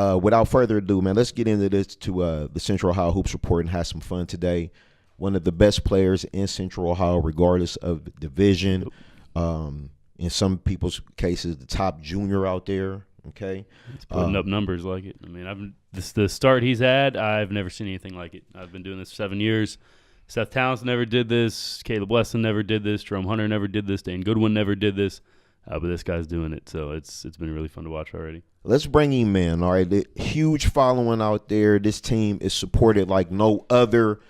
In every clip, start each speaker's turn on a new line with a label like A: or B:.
A: Without further ado, man, let's get into this to the Central Ohio Hoops Report and have some fun today. One of the best players in Central Ohio, regardless of division. In some people's cases, the top junior out there. Okay,
B: he's putting up numbers like it. I mean, the start he's had, I've never seen anything like it. I've been doing this for 7 years. Seth Towns never did this. Caleb Weston never did this. Jerome Hunter never did this. Dane Goodwin never did this. But this guy's doing it, so it's been really fun to watch already.
A: Let's bring him in, all right? The huge following out there. This team is supported like no other.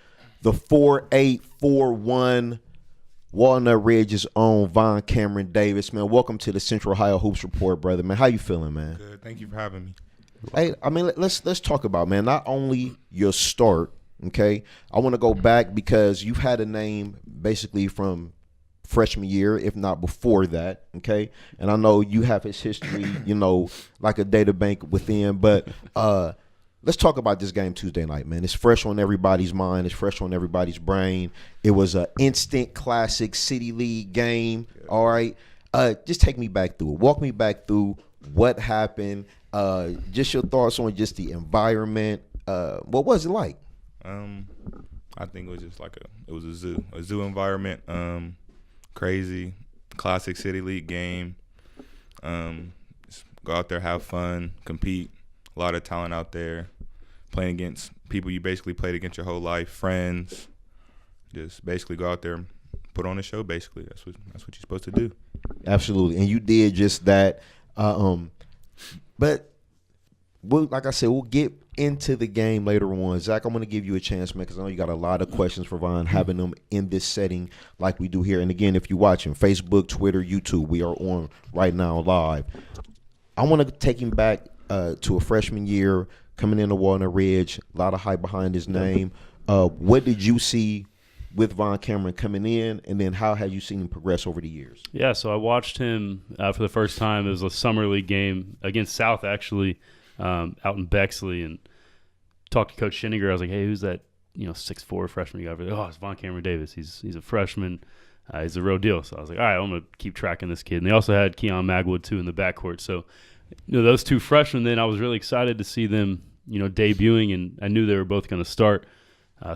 A: The 4841 Walnut Ridge's own Von Cameron Davis. Man, welcome to the Central Ohio Hoops Report, brother. Man, how you feeling, man?
C: Good. Thank you for having me.
A: Hey, I mean, let's talk about, man, not only your start, okay? I want to go back because you've had a name basically from freshman year, if not before that, okay? And I know you have his history, like a data bank within, but let's talk about this game Tuesday night, man. It's fresh on everybody's mind. It's fresh on everybody's brain. It was an instant classic City League game, all right? Just take me back through it. Walk me back through what happened, just your thoughts on just the environment. What was it like?
C: I think it was just like a zoo environment. Crazy, classic City League game. Just go out there, have fun, compete. A lot of talent out there, playing against people you basically played against your whole life, friends. Just basically go out there, put on a show. Basically, that's what you're supposed to do.
A: Absolutely, and you did just that. But like I said, we'll get into the game later on. Zach, I'm going to give you a chance, man, because I know you got a lot of questions for Von, having them in this setting like we do here. And again, if you're watching Facebook, Twitter, YouTube, we are on right now live. I want to take him back to a freshman year, coming into Walnut Ridge, a lot of hype behind his name. What did you see with Von Cameron coming in, and then how have you seen him progress over the years?
B: Yeah, so I watched him for the first time. It was a summer league game against South, actually, out in Bexley, and talked to Coach Schinninger. I was like, hey, who's that 6'4" freshman guy over there? Oh, it's Von Cameron Davis. He's a freshman. He's a real deal. So I was like, all right, I'm going to keep tracking this kid. And they also had Keon Magwood, too, in the backcourt. So those two freshmen, then I was really excited to see them debuting, and I knew they were both going to start.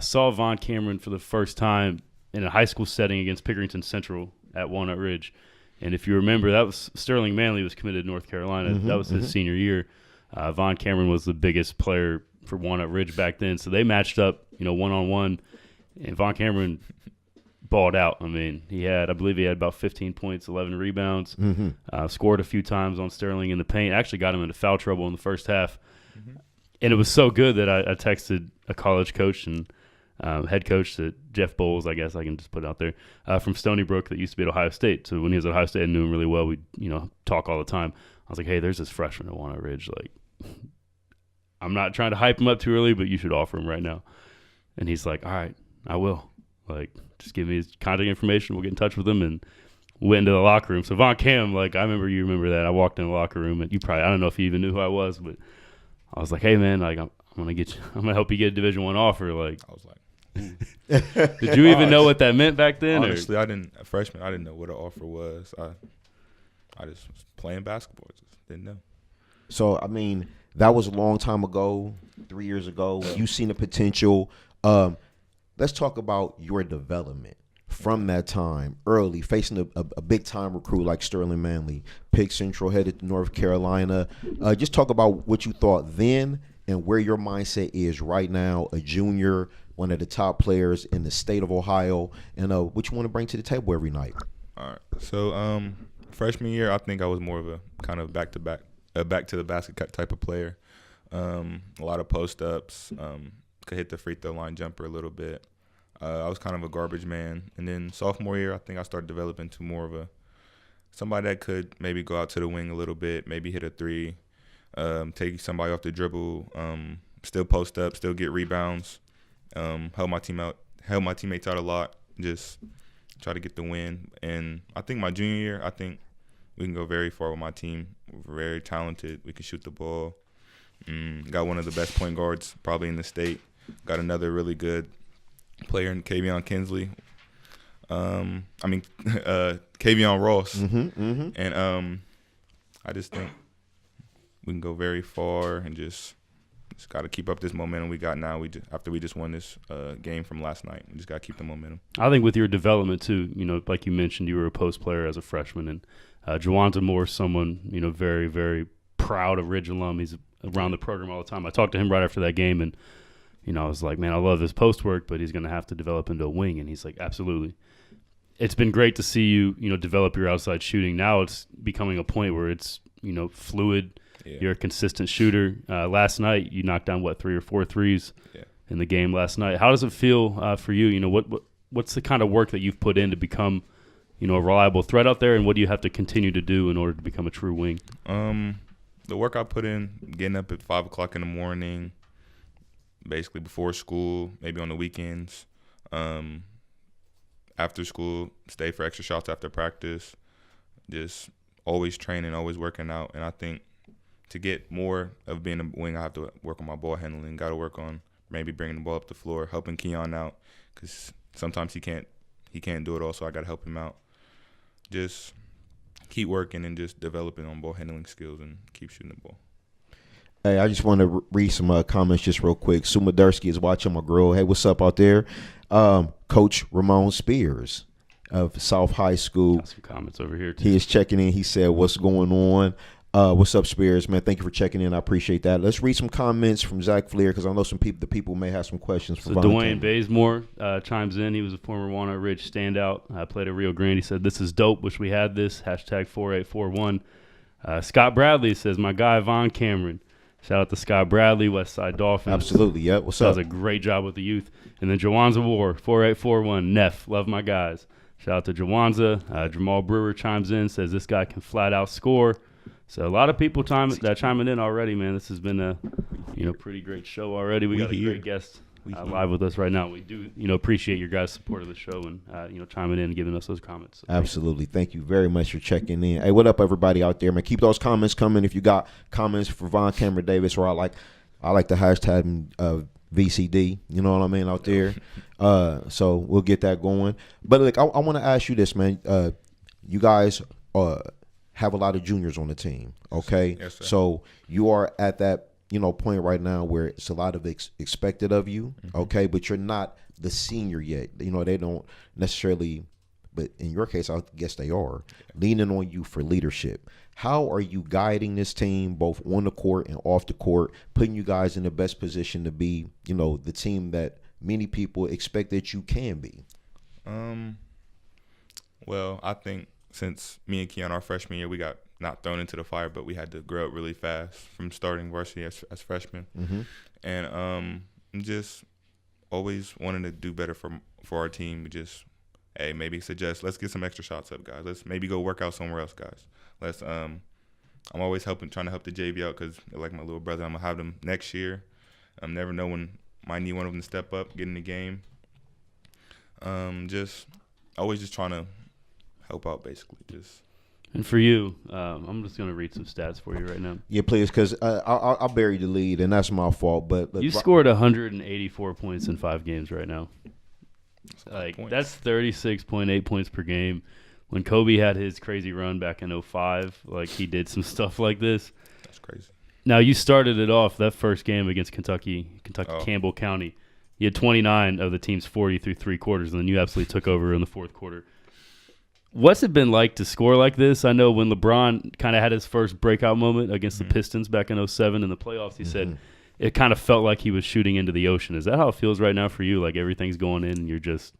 B: Saw Von Cameron for the first time in a high school setting against Pickerington Central at Walnut Ridge. And if you remember, that was Sterling Manley was committed to North Carolina. That was his senior year. Von Cameron was the biggest player for Walnut Ridge back then. So they matched up, one-on-one, and Von Cameron balled out. I mean, I believe he had about 15 points, 11 rebounds, scored a few times on Sterling in the paint, actually got him into foul trouble in the first half. And it was so good that I texted a college coach and head coach, to Jeff Bowles, I guess I can just put it out there, from Stony Brook, that used to be at Ohio State. So when he was at Ohio State, I knew him really well. We'd talk all the time. I was like, hey, there's this freshman at Walnut Ridge. Like, I'm not trying to hype him up too early, but you should offer him right now. And he's like, all right, I will. Like, just give me his contact information. We'll get in touch with him. And went into the locker room. So Von Cam, I remember that. I walked in the locker room, and I don't know if you even knew who I was, but I was like, hey man, I'm gonna help you get a Division I offer. Like,
C: I was like,
B: did you even know what that meant back then?
C: Honestly, I didn't. A freshman, I didn't know what an offer was. I just was playing basketball. Just didn't know.
A: So, I mean, that was a long time ago, 3 years ago. Yeah. You've seen the potential. Let's talk about your development from that time, early, facing a big-time recruit like Sterling Manley, Pick Central, headed to North Carolina. Just talk about what you thought then and where your mindset is right now, a junior, one of the top players in the state of Ohio, and what you want to bring to the table every night.
C: All right. So freshman year, I think I was more of a kind of back to the basket type of player. A lot of post-ups, could hit the free throw line jumper a little bit. I was kind of a garbage man. And then sophomore year, I think I started developing to more of somebody that could maybe go out to the wing a little bit, maybe hit a three, take somebody off the dribble, still post up, still get rebounds, help my teammates out a lot, just try to get the win. And I think my junior year, I think we can go very far with my team. We're very talented. We can shoot the ball. Got one of the best point guards probably in the state. Got another really good player in Kavion Kinsley. Kavion Ross. And I just think we can go very far, and just got to keep up this momentum we got now. After we just won this game from last night, we just got to keep the momentum.
B: I think with your development too, like you mentioned, you were a post player as a freshman, and Juwanza Moore is someone, very, very proud of Ridge alum. He's around the program all the time. I talked to him right after that game, and I was like, man, I love his post work, but he's going to have to develop into a wing, and he's like, absolutely. It's been great to see you, develop your outside shooting. Now it's becoming a point where it's, fluid. Yeah. You're a consistent shooter. Last night, you knocked down, 3 or 4 threes in the game last night. How does it feel for you? What's the kind of work that you've put in to become, a reliable threat out there, and what do you have to continue to do in order to become a true wing?
C: The work I put in, getting up at 5 o'clock in the morning, basically before school, maybe on the weekends. After school, stay for extra shots after practice. Just always training, always working out. And I think to get more of being a wing, I have to work on my ball handling. Got to work on maybe bringing the ball up the floor, helping Keon out, because sometimes he can't do it all, so I got to help him out. Just keep working and just developing on ball handling skills and keep shooting the ball.
A: Hey, I just want to read some comments just real quick. Sumadursky is watching my girl. Hey, what's up out there? Coach Ramon Spears of South High School.
B: Got some comments over here, too.
A: He is checking in. He said, what's going on? What's up, Spears, man? Thank you for checking in. I appreciate that. Let's read some comments from Zach Fleer, because I know the people may have some questions for
B: Dwayne Bazemore chimes in. He was a former Walnut Ridge standout. Played at Rio Grande. He said, this is dope. Wish we had this. #4841. Scott Bradley says, my guy, Von Cameron. Shout out to Scott Bradley, West Side Dolphins.
A: Absolutely, yeah. What's up?
B: Does a great job with the youth. And then Jawanza War, 4841. Neff, love my guys. Shout out to Jawanza. Jamal Brewer chimes in, says this guy can flat out score. So a lot of people chiming in already, man. This has been a pretty great show already. We got a great guest live with us right now. We do appreciate your guys' support of the show and chiming in and giving us those comments. So
A: absolutely. Thank you very much for checking in. Hey, what up, everybody out there, man? Keep those comments coming. If you got comments for Von Cameron Davis, or I like the hashtag VCD. You know what I mean out there. So we'll get that going. But look, I want to ask you this, man. You guys have a lot of juniors on the team, okay?
C: Yes, sir.
A: So you are at that point right now where it's a lot of expected of you, okay? But you're not the senior yet. They don't necessarily, but in your case, I guess they are leaning on you for leadership. How are you guiding this team both on the court and off the court, putting you guys in the best position to be, the team that many people expect that you can be?
C: Well, I think since me and Keon our freshman year, we got not thrown into the fire, but we had to grow up really fast from starting varsity as freshmen. And just always wanting to do better for our team. We just, hey, maybe suggest, let's get some extra shots up, guys. Let's maybe go work out somewhere else, guys. Let's I'm always trying to help the JV out, because like my little brother, I'm going to have them next year. Never know when might need one of them to step up, get in the game. Just always just trying to help out, basically.
B: And for you, I'm just going to read some stats for you right now.
A: Yeah, please, because I buried the lead, and that's my fault. But
B: you scored 184 points in 5 games right now. That's 36.8 points per game. When Kobe had his crazy run back in 2005, he did some stuff like this.
C: That's crazy.
B: Now, you started it off that first game against Kentucky Campbell County. You had 29 of the team's 40 through 3 quarters, and then you absolutely took over in the fourth quarter. What's it been like to score like this? I know when LeBron kind of had his first breakout moment against the Pistons back in 2007 in the playoffs, he said it kind of felt like he was shooting into the ocean. Is that how it feels right now for you? Like everything's going in and you're just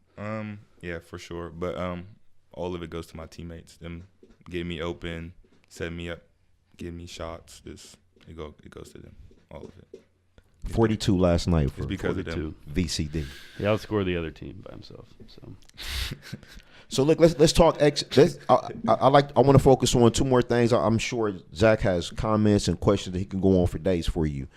C: yeah, for sure. But all of it goes to my teammates. Them getting me open, setting me up, giving me shots. It goes to them. All of it.
A: 42 last night for
C: it's because 42. Of them.
A: VCD.
B: He outscored the other team by himself.
A: So look, let's talk. I want to focus on 2 more things. I'm sure Zach has comments and questions that he can go on for days for you.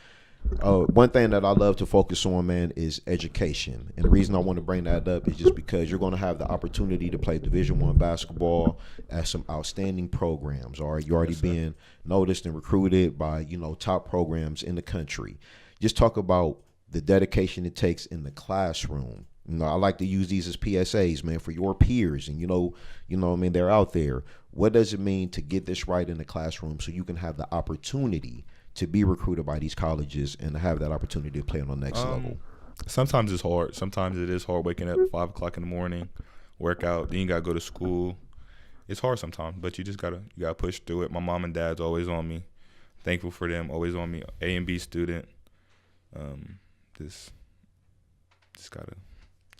A: One thing that I love to focus on, man, is education. And the reason I want to bring that up is just because you're going to have the opportunity to play Division I basketball at some outstanding programs. All right, you're already being noticed and recruited by top programs in the country. Just talk about the dedication it takes in the classroom. I like to use these as PSAs, man, for your peers, and I mean, they're out there. What does it mean to get this right in the classroom so you can have the opportunity to be recruited by these colleges and to have that opportunity to play on the next level?
C: Sometimes it's hard. Sometimes it is hard waking up 5 o'clock in the morning, work out, then you gotta go to school. It's hard sometimes, but you gotta push through it. My mom and dad's always on me. Thankful for them, always on me. A and B student. Just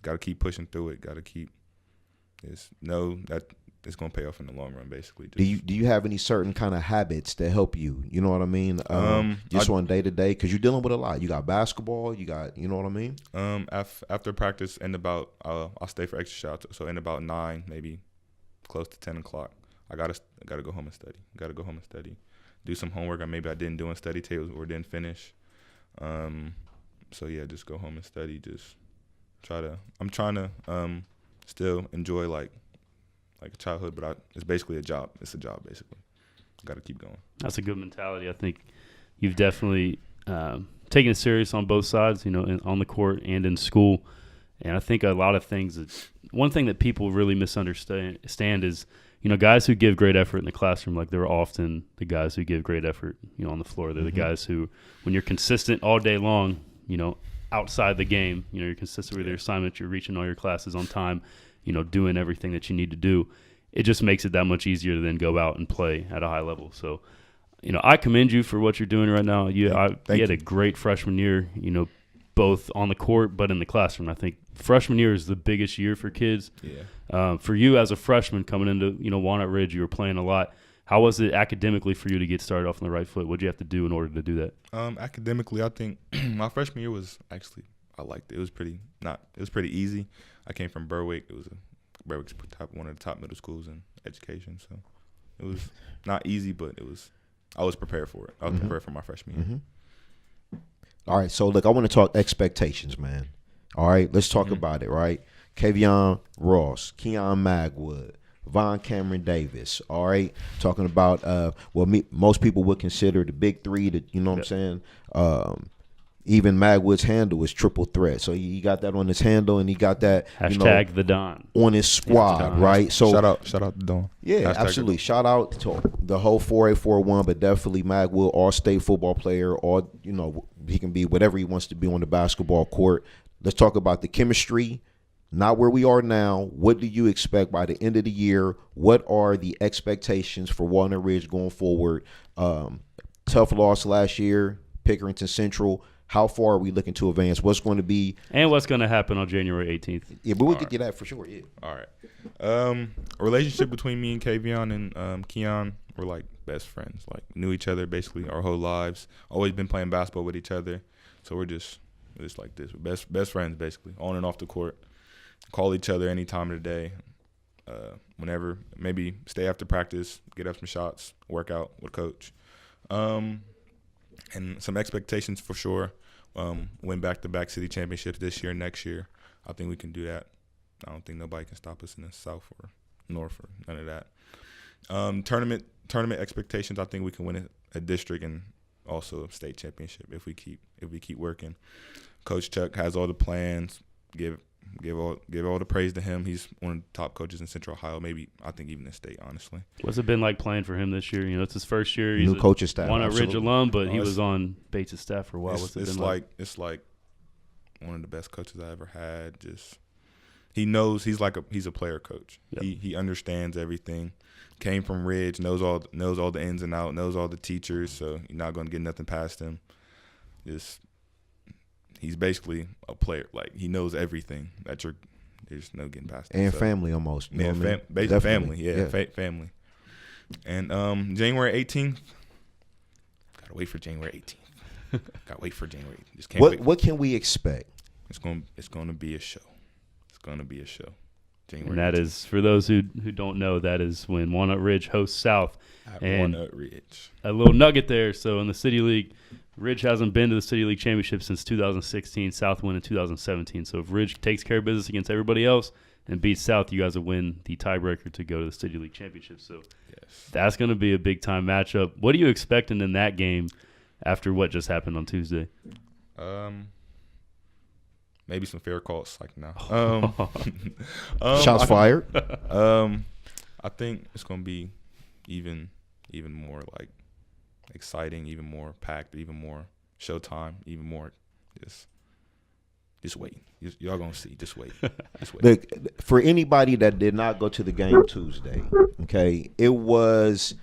C: gotta keep pushing through it. Gotta just know that it's gonna pay off in the long run. Basically,
A: Do you have any certain kind of habits that help you? You know what I mean? Just on day to day, because you're dealing with a lot. You got basketball. You know what I mean?
C: After practice, I'll stay for extra shots. So in about 9, maybe close to 10 o'clock, I gotta go home and study. Do some homework maybe I didn't do in study tables or didn't finish. So yeah, just go home and study. Just I'm trying to still enjoy like a childhood, but it's basically a job. It's a job basically. Got to keep going. That's
B: a good mentality. I think you've definitely taken it serious on both sides, on the court and in school. And I think a lot of things one thing that people really misunderstand is, guys who give great effort in the classroom, like they're often the guys who give great effort, on the floor. They're the guys who, when you're consistent all day long, outside the game, you're consistent with your assignments, you're reaching all your classes on time, doing everything that you need to do. It just makes it that much easier to then go out and play at a high level. So, I commend you for what you're doing right now. You had a great freshman year, both on the court but in the classroom. I think freshman year is the biggest year for kids.
C: Yeah.
B: For you as a freshman coming into, Walnut Ridge, you were playing a lot. How was it academically for you to get started off on the right foot? What did you have to do in order to do that?
C: Academically, I think my freshman year was actually, I liked it. It was pretty easy. I came from Berwick. Berwick's one of the top middle schools in education. So it was not easy, but I was prepared for it. I was prepared for my freshman year.
A: All right, so look, I want to talk expectations, man. All right, let's talk about it, right? Kavion Ross, Keon Magwood, Von Cameron Davis, all right? Talking about most people would consider the big three, you know what I'm saying? Even Magwood's handle is triple threat. So he got that on his handle, and he got that
B: hashtag the Don
A: on his squad, right? So
C: shout out to Don.
A: Yeah, hashtag absolutely. Shout out to the whole 4A41, but definitely Magwood, all-state football player, he can be whatever he wants to be on the basketball court. Let's talk about the chemistry. Not where we are now. What do you expect by the end of the year? What are the expectations for Walnut Ridge going forward? Tough loss last year, Pickerington Central. How far are we looking to advance? What's going to be?
B: And what's going to happen on January 18th?
A: Yeah, but we'll get to that for sure, yeah.
C: All right. A relationship between me and Kavion and Keon, we're like best friends. Like, knew each other basically our whole lives. Always been playing basketball with each other. So we're just like this. We're best friends basically, on and off the court. Call each other any time of the day. Whenever, maybe stay after practice, get up some shots, work out with coach. And some expectations for sure. Win back-to-back city championships this year, next year. I think we can do that. I don't think nobody can stop us in the South or North or none of that. Tournament expectations, I think we can win a district and also a state championship if we keep working. Coach Chuck has all the plans. Give all the praise to him. He's one of the top coaches in Central Ohio, maybe I think even the state, honestly.
B: What's it been like playing for him this year? It's his first year. He's
A: new coaching staff.
B: Walnut Ridge alum, but he was on Bates' staff for a while. What's it been like?
C: It's like one of the best coaches I ever had. Just he knows he's a player coach. Yep. He understands everything. Came from Ridge, knows all the ins and outs, knows all the teachers. So you're not going to get nothing past him. He's basically a player. Like, he knows everything there's no getting past him.
A: And so. Family almost.
C: Yeah, basically family. Yeah. Family. And January 18th, gotta wait for January 18th. Just can't wait.
A: What can we expect?
C: It's going to be a show. It's going to be a show. January
B: and that 18th. Is, for those who don't know, that is when Walnut Ridge hosts South. And
C: Walnut Ridge.
B: A little nugget there. So in the City League, Ridge hasn't been to the City League Championship since 2016. South won in 2017. So if Ridge takes care of business against everybody else and beats South, you guys will win the tiebreaker to go to the City League Championship. So That's going to be a big-time matchup. What are you expecting in that game after what just happened on Tuesday?
C: Maybe some fair calls like now.
A: Shots fired.
C: I think it's going to be even more like exciting, even more packed, even more showtime, even more just wait. Y'all gonna see. Just wait. Just wait.
A: Look, for anybody that did not go to the game Tuesday, okay, it was.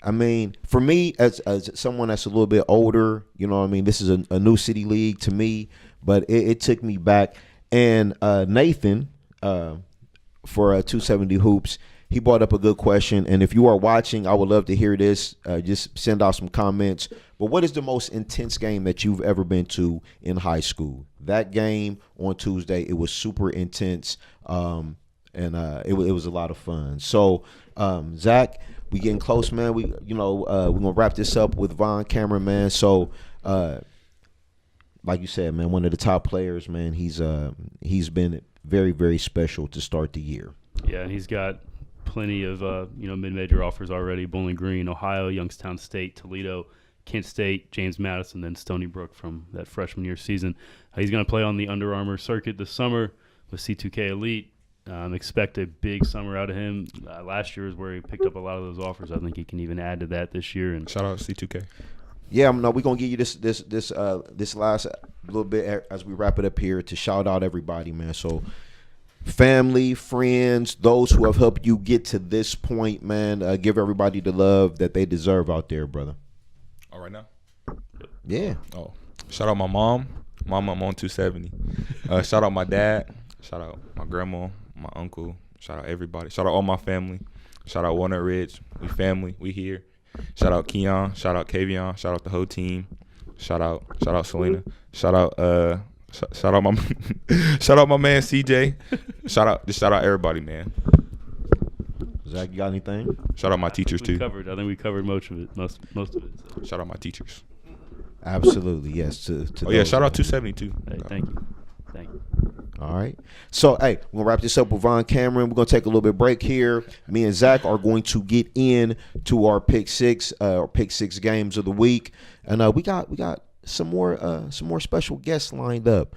A: I mean, for me, as someone that's a little bit older, you know what I mean, this is a new city league to me, but it took me back. And Nathan, for 270 Hoops, he brought up a good question. And if you are watching, I would love to hear this. Just send out some comments. But what is the most intense game that you've ever been to in high school? That game on Tuesday, it was super intense, and it was a lot of fun. So, Zach, we getting close, man. We're gonna wrap this up with Von Cameron, man. So, like you said, man, one of the top players, man. He's been very, very special to start the year.
B: Yeah, and he's got plenty of mid-major offers already: Bowling Green, Ohio, Youngstown State, Toledo, Kent State, James Madison, then Stony Brook from that freshman year season. He's going to play on the Under Armour circuit this summer with C2K Elite. Expect a big summer out of him. Last year is where he picked up a lot of those offers. I think he can even add to that this year. And
C: shout out C2K.
A: Yeah, no, we're gonna give you this last little bit as we wrap it up here to shout out everybody, man. So, family, friends, those who have helped you get to this point, man. Give everybody the love that they deserve out there, brother.
C: All right now.
A: Yeah.
C: Oh, shout out my mom. Mom, I'm on 270. Shout out my dad. Shout out my grandma, my uncle. Shout out everybody. Shout out all my family. Shout out Walnut Ridge. We family. We here. Shout out Keon. Shout out Kavion. Shout out the whole team. Shout out Selena. Shout out my shout out my man CJ. Shout out everybody, man.
A: Zach, you got anything?
C: Shout out my teachers too.
B: I think we covered most of it. So.
C: Shout out my teachers.
A: Absolutely, yes. To
C: shout out 270 too.
B: Hey, thank you.
A: All right. So, hey, we're going to wrap this up with Von Cameron. We're going to take a little bit break here. Me and Zach are going to get in to our pick six games of the week. And we got some more special guests lined up.